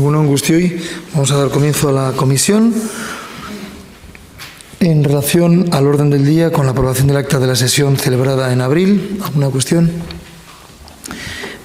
Egunon Guztioi, vamos a dar comienzo a la comisión. En relación al orden del día, con la aprobación del acta de la sesión celebrada en abril, ¿alguna cuestión?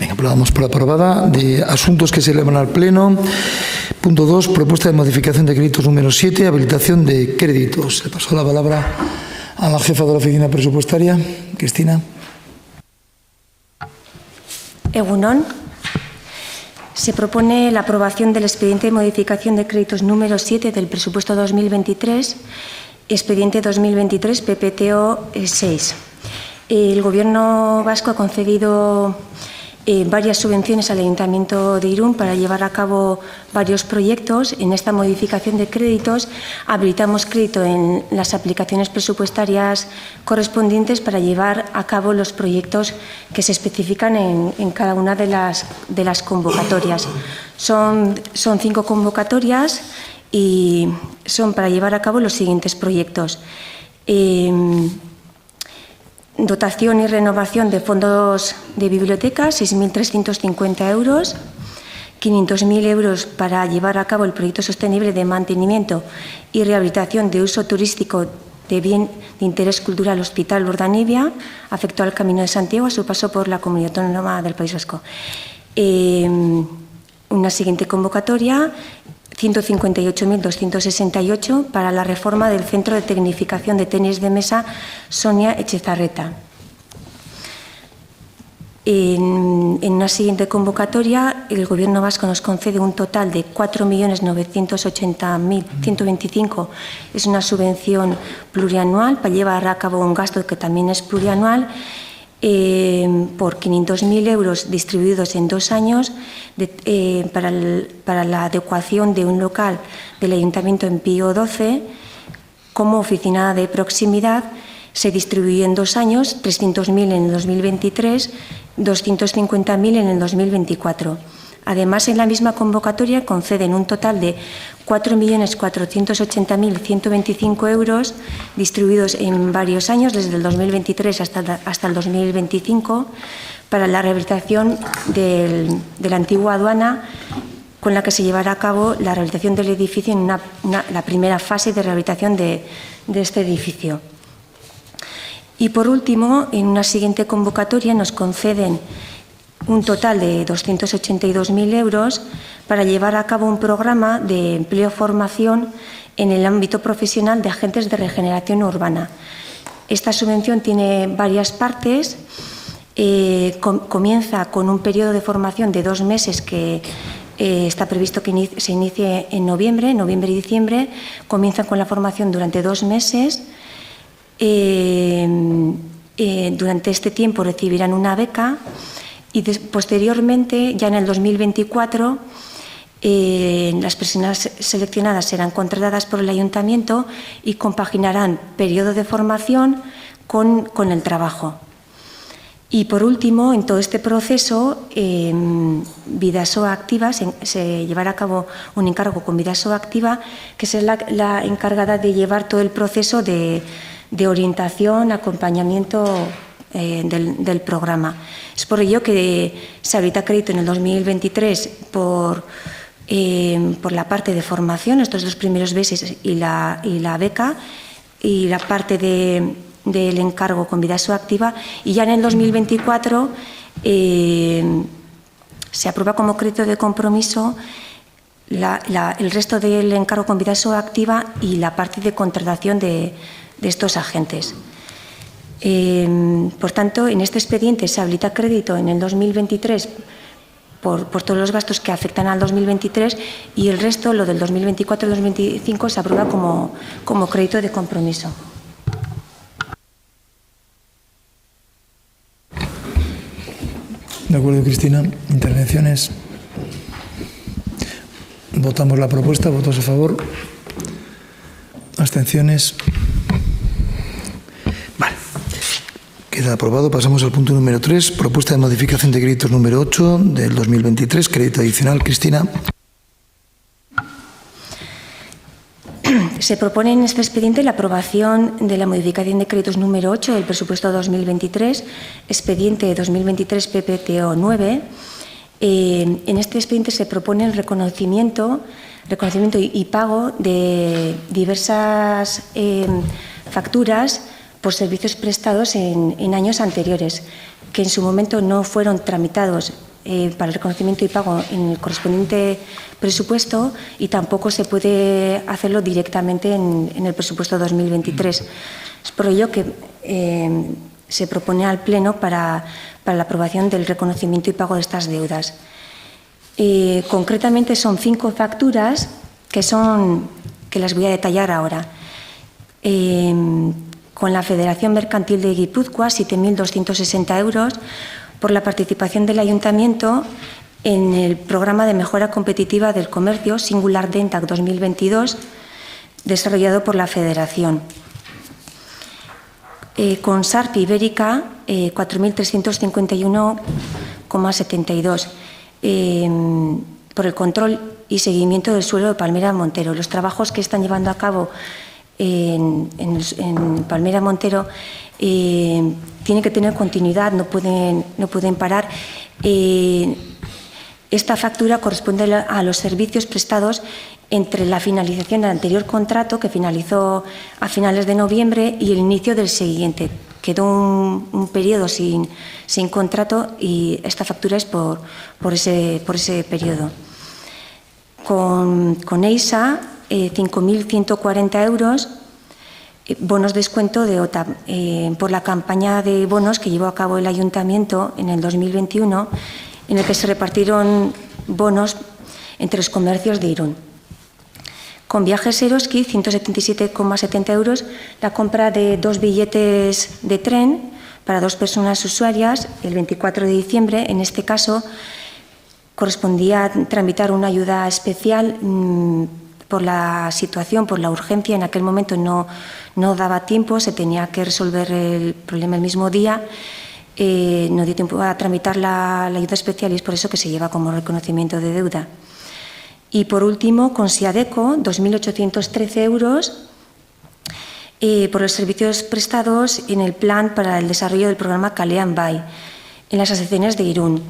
Venga, pues la damos por aprobada. De asuntos que se elevan al Pleno. Punto 2, propuesta de modificación de créditos número 7, habilitación de créditos. Le paso la palabra a la jefa de la oficina presupuestaria, Cristina. Egunon. Se propone la aprobación del expediente de modificación de créditos número 7 del presupuesto 2023, expediente 2023 PPTO 6. El Gobierno vasco ha concedido varias subvenciones al Ayuntamiento de Irún para llevar a cabo varios proyectos. En esta modificación de créditos habilitamos crédito en las aplicaciones presupuestarias correspondientes para llevar a cabo los proyectos que se especifican en cada una de las convocatorias. Son 5 convocatorias y son para llevar a cabo los siguientes proyectos. Dotación y renovación de fondos de biblioteca, 6.350 euros, 500.000 euros para llevar a cabo el proyecto sostenible de mantenimiento y rehabilitación de uso turístico de bien de interés cultural Hospital Urdanibia, afecto al Camino de Santiago a su paso por la Comunidad Autónoma del País Vasco. Una siguiente convocatoria, 158.268 para la reforma del Centro de Tecnificación de Tenis de Mesa Sonia Echezarreta. En una siguiente convocatoria, el Gobierno vasco nos concede un total de 4.980.125. Es una subvención plurianual para llevar a cabo un gasto que también es plurianual, por 500.000 euros distribuidos en 2 años para la adecuación de un local del Ayuntamiento en Pío XII como oficina de proximidad. Se distribuyó en 2 años, 300.000 en el 2023, 250.000 en el 2024. Además, en la misma convocatoria conceden un total de 4.480.125 euros distribuidos en varios años, desde el 2023 hasta el 2025, para la rehabilitación de la antigua aduana, con la que se llevará a cabo la rehabilitación del edificio en la primera fase de rehabilitación de este edificio. Y por último, en una siguiente convocatoria nos conceden un total de 282.000 euros para llevar a cabo un programa de empleo-formación en el ámbito profesional de agentes de regeneración urbana. Esta subvención tiene varias partes. Comienza con un periodo de formación de 2 meses que está previsto que se inicie en noviembre y diciembre. Comienzan con la formación durante 2 meses. Durante este tiempo recibirán una beca. Y posteriormente, ya en el 2024, las personas seleccionadas serán contratadas por el Ayuntamiento y compaginarán periodo de formación con el trabajo. Y por último, en todo este proceso, Vidasoa Activa, se llevará a cabo un encargo con Vidasoa Activa, que es la encargada de llevar todo el proceso de orientación, acompañamiento del programa. Es por ello que se habilita crédito en el 2023 por la parte de formación, estos 2 primeros meses, y la beca, y la parte del encargo con Vidasoa Activa, y ya en el 2024 se aprueba como crédito de compromiso el resto del encargo con Vidasoa Activa y la parte de contratación de estos agentes. Por tanto, en este expediente se habilita crédito en el 2023 por todos los gastos que afectan al 2023, y el resto, lo del 2024 y 2025, se aprueba como crédito de compromiso. De acuerdo, Cristina. Intervenciones. Votamos la propuesta. ¿Votos a favor? ¿Abstenciones? Vale. Queda aprobado. Pasamos al punto número 3. Propuesta de modificación de créditos número 8 del 2023. Crédito adicional. Cristina. Se propone en este expediente la aprobación de la modificación de créditos número 8 del presupuesto 2023, expediente 2023 PPTO 9. En este expediente se propone el reconocimiento y pago de diversas facturas por servicios prestados en años anteriores, que en su momento no fueron tramitados para el reconocimiento y pago en el correspondiente presupuesto, y tampoco se puede hacerlo directamente en el presupuesto 2023. Es por ello que se propone al Pleno para la aprobación del reconocimiento y pago de estas deudas. Concretamente son 5 facturas que las voy a detallar ahora. Con la Federación Mercantil de Guipúzcoa, 7.260 euros, por la participación del Ayuntamiento en el programa de mejora competitiva del comercio Singular Dentac 2022, desarrollado por la Federación. Con SARP Ibérica, 4.351,72, por el control y seguimiento del suelo de Palmera Montero. Los trabajos que están llevando a cabo en Palmera Montero tienen que tener continuidad, no pueden parar. Esta factura corresponde a los servicios prestados entre la finalización del anterior contrato, que finalizó a finales de noviembre, y el inicio del siguiente. Quedó un periodo sin contrato, y esta factura es por ese periodo. Con EISA, 5.140 euros, bonos descuento de OTAP, por la campaña de bonos que llevó a cabo el Ayuntamiento en el 2021, en el que se repartieron bonos entre los comercios de Irún. Con Viajes Eroski, 177,70 euros, la compra de 2 billetes de tren para 2 personas usuarias el 24 de diciembre. En este caso, correspondía tramitar una ayuda especial por la situación, por la urgencia. En aquel momento no daba tiempo, se tenía que resolver el problema el mismo día. No dio tiempo a tramitar la ayuda especial, y es por eso que se lleva como reconocimiento de deuda. Y por último, con Siadeco, 2.813 euros, por los servicios prestados en el plan para el desarrollo del programa Kalean Bai, en las asociaciones de Irún.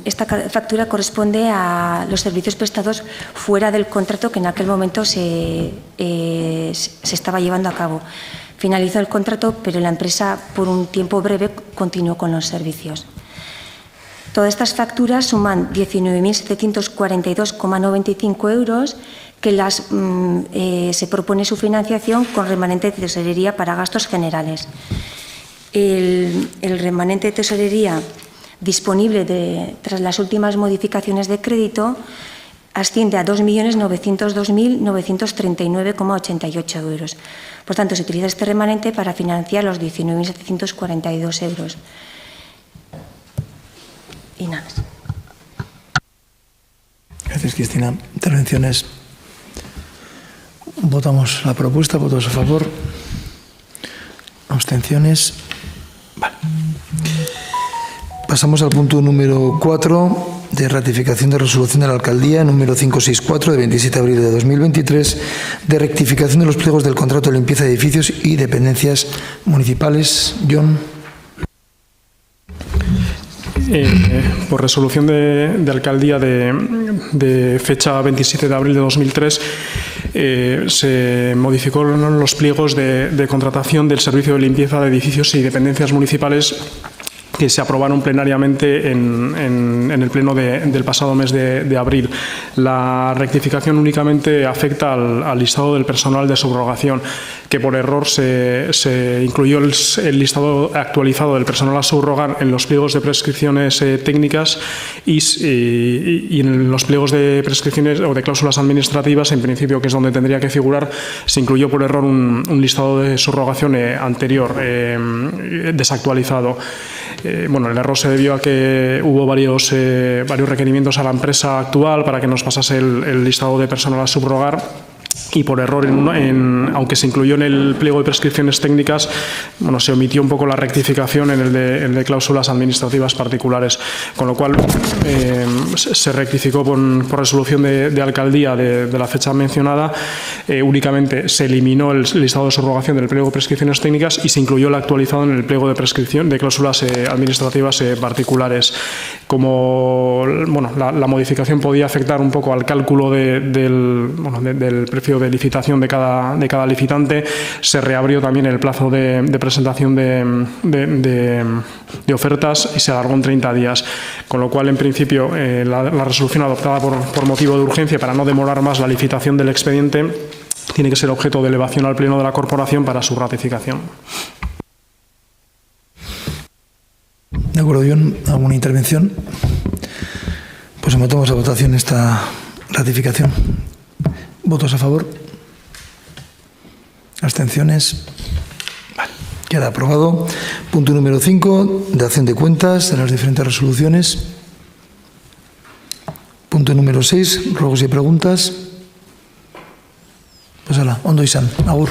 Esta factura corresponde a los servicios prestados fuera del contrato que en aquel momento se estaba llevando a cabo. Finalizó el contrato, pero la empresa, por un tiempo breve, continuó con los servicios. Todas estas facturas suman 19.742,95 euros, que se propone su financiación con remanente de tesorería para gastos generales. El remanente de tesorería disponible tras las últimas modificaciones de crédito asciende a 2.902.939,88 euros. Por tanto, se utiliza este remanente para financiar los 19.742 euros. Y nada más. Gracias, Cristina. Intervenciones. Votamos la propuesta. ¿Votos a favor? ¿Abstenciones? Vale. Pasamos al punto número 4 de ratificación de resolución de la Alcaldía número 564 de 27 de abril de 2023 de rectificación de los pliegos del contrato de limpieza de edificios y dependencias municipales. John. Por resolución de Alcaldía de fecha 27 de abril de 2003, se modificaron los pliegos de contratación del servicio de limpieza de edificios y dependencias municipales, que se aprobaron plenariamente en el pleno del pasado mes de abril. La rectificación únicamente afecta al listado del personal de subrogación, que por error se incluyó el listado actualizado del personal a subrogar en los pliegos de prescripciones técnicas y en los pliegos de prescripciones o de cláusulas administrativas, en principio, que es donde tendría que figurar, se incluyó por error un listado de subrogación anterior, desactualizado. Bueno, el error se debió a que hubo varios requerimientos a la empresa actual para que nos pasase el listado de personal a subrogar, y por error, aunque se incluyó en el pliego de prescripciones técnicas, bueno, se omitió un poco la rectificación en el de cláusulas administrativas particulares, con lo cual se rectificó por resolución de Alcaldía de la fecha mencionada. Únicamente se eliminó el listado de subrogación del pliego de prescripciones técnicas y se incluyó el actualizado en el pliego de prescripción de cláusulas administrativas particulares. Como la modificación podía afectar un poco al cálculo del precio de licitación de cada licitante, se reabrió también el plazo de presentación de ofertas y se alargó en 30 días. Con lo cual, en principio, la resolución adoptada por motivo de urgencia para no demorar más la licitación del expediente tiene que ser objeto de elevación al Pleno de la Corporación para su ratificación. De acuerdo, John. ¿Alguna intervención? Pues sometemos a votación esta ratificación. ¿Votos a favor? ¿Abstenciones? Vale, queda aprobado. Punto número 5, de acción de cuentas de las diferentes resoluciones. Punto número 6, ruegos y preguntas. Pues ala, ondo izan, agur.